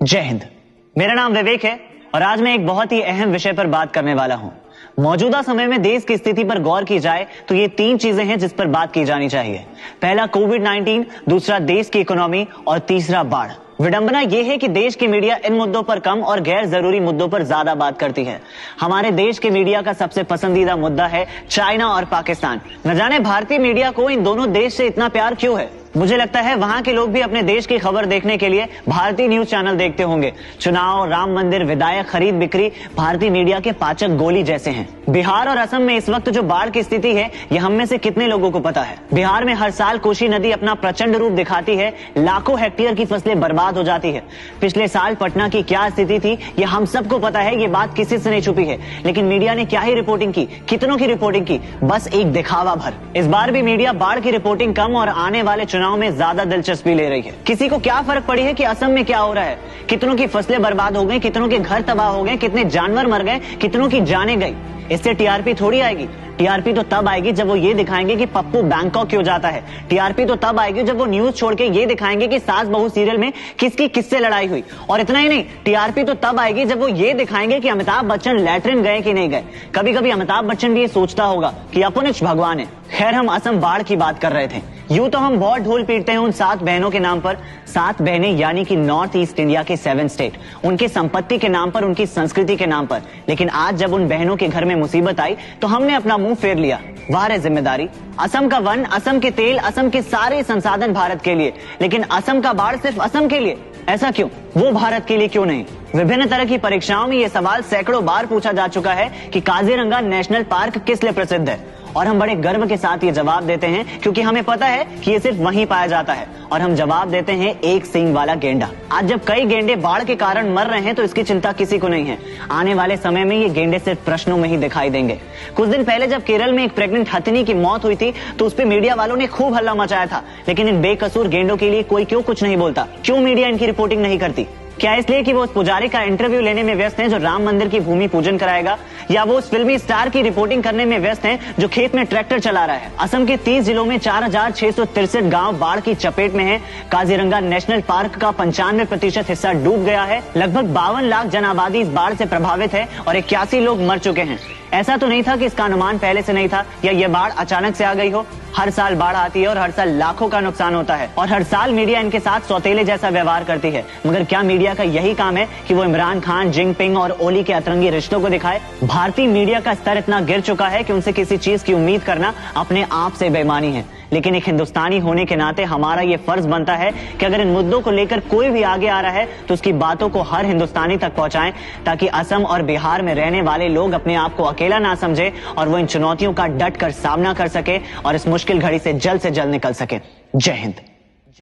जय हिंद। मेरा नाम विवेक है और आज मैं एक बहुत ही अहम विषय पर बात करने वाला हूं। मौजूदा समय में देश की स्थिति पर गौर की जाए तो ये तीन चीजें हैं जिस पर बात की जानी चाहिए। पहला कोविड-19, दूसरा देश की इकोनॉमी और तीसरा बाढ़। विडंबना यह है कि देश की मीडिया इन मुद्दों पर कम और गैर जरूरी मुद्दों पर ज्यादा बात करती है। हमारे देश के मीडिया का सबसे पसंदीदा मुद्दा है चाइना और पाकिस्तान। न जाने भारतीय मीडिया को इन दोनों देश से इतना प्यार क्यों है। मुझे लगता है वहां के लोग भी अपने देश की खबर देखने के लिए भारतीय न्यूज चैनल देखते होंगे। चुनाव, राम मंदिर, विधायक, खरीद बिक्री भारतीय मीडिया के पाचक गोली जैसे हैं। बिहार और असम में इस वक्त जो बाढ़ की स्थिति है ये हम में से कितने लोगों को पता है। बिहार में हर साल कोसी नदी अपना प्रचंड रूप दिखाती है, लाखों हेक्टेयर की फसलें बर्बाद हो जाती है। पिछले साल पटना की क्या स्थिति थी ये हम सबको पता है, ये बात किसी से नहीं छुपी है। लेकिन मीडिया ने क्या ही रिपोर्टिंग की, कितनों की रिपोर्टिंग की, बस एक दिखावा भर। इस बार भी मीडिया बाढ़ की रिपोर्टिंग कम और आने वाले चुनाव में ज्यादा दिलचस्पी ले रही है। किसी को क्या फर्क पड़ी है कि असम में क्या हो रहा है। कितनों की फसलें बर्बाद हो गई, कितनों के घर तबाह हो गए, कितने जानवर मर गए, कितनों की जानें गई। इससे टीआरपी थोड़ी आएगी। टीआरपी तो तब आएगी जब वो ये दिखाएंगे कि पप्पू बैंकॉक क्यों जाता है। टीआरपी तो तब आएगी जब वो न्यूज छोड़ के ये दिखाएंगे कि सास बहू सीरियल में किसकी किससे लड़ाई हुई। और इतना ही नहीं, टीआरपी तो तब आएगी जब वो ये दिखाएंगे कि अमिताभ बच्चन लैट्रिन गए कि नहीं गए। कभी कभी अमिताभ बच्चन भी ये सोचता होगा कि अपनिच भगवान है। खैर, हम असम बाढ़ की बात कर रहे थे। यूं तो हम बहुत ढोल पीटते हैं उन 7 बहनों के नाम पर। 7 बहनें यानी कि नॉर्थ ईस्ट इंडिया के 7 स्टेट, उनकी संपत्ति के नाम पर, उनकी संस्कृति के नाम पर। लेकिन आज जब उन बहनों के घर में मुसीबत आई तो हमने अपना मुंह फेर लिया। वाह रे जिम्मेदारी। असम का वन, असम के तेल, असम के सारे संसाधन भारत के लिए, लेकिन असम का बाढ़ सिर्फ असम के लिए। ऐसा क्यों? वो भारत के लिए क्यों नहीं? विभिन्न तरह की परीक्षाओं में ये सवाल सैकड़ों बार पूछा जा चुका है कि काजीरंगा नेशनल पार्क किस लिए प्रसिद्ध है। और हम बड़े गर्व के साथ ये जवाब देते हैं क्योंकि हमें पता है कि ये सिर्फ वहीं पाया जाता है। और हम जवाब देते हैं एक सींग वाला गेंडा। आज जब कई गेंडे बाढ़ के कारण मर रहे हैं तो इसकी चिंता किसी को नहीं है। आने वाले समय में ये गेंडे सिर्फ प्रश्नों में ही दिखाई देंगे। कुछ दिन पहले जब केरल में एक प्रेग्नेंट हथिनी की मौत हुई थी तो उस पर मीडिया वालों ने खूब हल्ला मचाया था। लेकिन इन बेकसूर गेंडों के लिए कोई क्यों कुछ नहीं बोलता? क्यों मीडिया इनकी रिपोर्टिंग नहीं करती? क्या इसलिए कि वो उस पुजारी का इंटरव्यू लेने में व्यस्त हैं जो राम मंदिर की भूमि पूजन कराएगा, या वो उस फिल्मी स्टार की रिपोर्टिंग करने में व्यस्त हैं जो खेत में ट्रैक्टर चला रहा है? असम के 30 जिलों में 4663 गांव बाढ़ की चपेट में हैं। काजीरंगा नेशनल पार्क का 95% हिस्सा डूब गया है। लगभग 52 लाख जन आबादी इस बाढ़ से प्रभावित है और 81 लोग मर चुके हैं। ऐसा तो नहीं था कि इसका अनुमान पहले से नहीं था या ये बाढ़ अचानक से आ गई हो। हर साल बाढ़ आती है और हर साल लाखों का नुकसान होता है और हर साल मीडिया इनके साथ सौतेले जैसा व्यवहार करती है। मगर क्या मीडिया का यही काम है कि वो इमरान खान, जिनपिंग और ओली के अतरंगी रिश्तों को दिखाए? भारतीय मीडिया का स्तर इतना गिर चुका है कि उनसे किसी चीज की उम्मीद करना अपने आप से बेईमानी है। लेकिन एक हिंदुस्तानी होने के नाते हमारा ये फर्ज बनता है कि अगर इन मुद्दों को लेकर कोई भी आगे आ रहा है तो उसकी बातों को हर हिंदुस्तानी तक पहुंचाएं, ताकि असम और बिहार में रहने वाले लोग अपने आप को अकेला ना समझे और वो इन चुनौतियों का डट कर सामना कर सके और इस मुश्किल घड़ी से जल्द निकल सके। जय हिंद।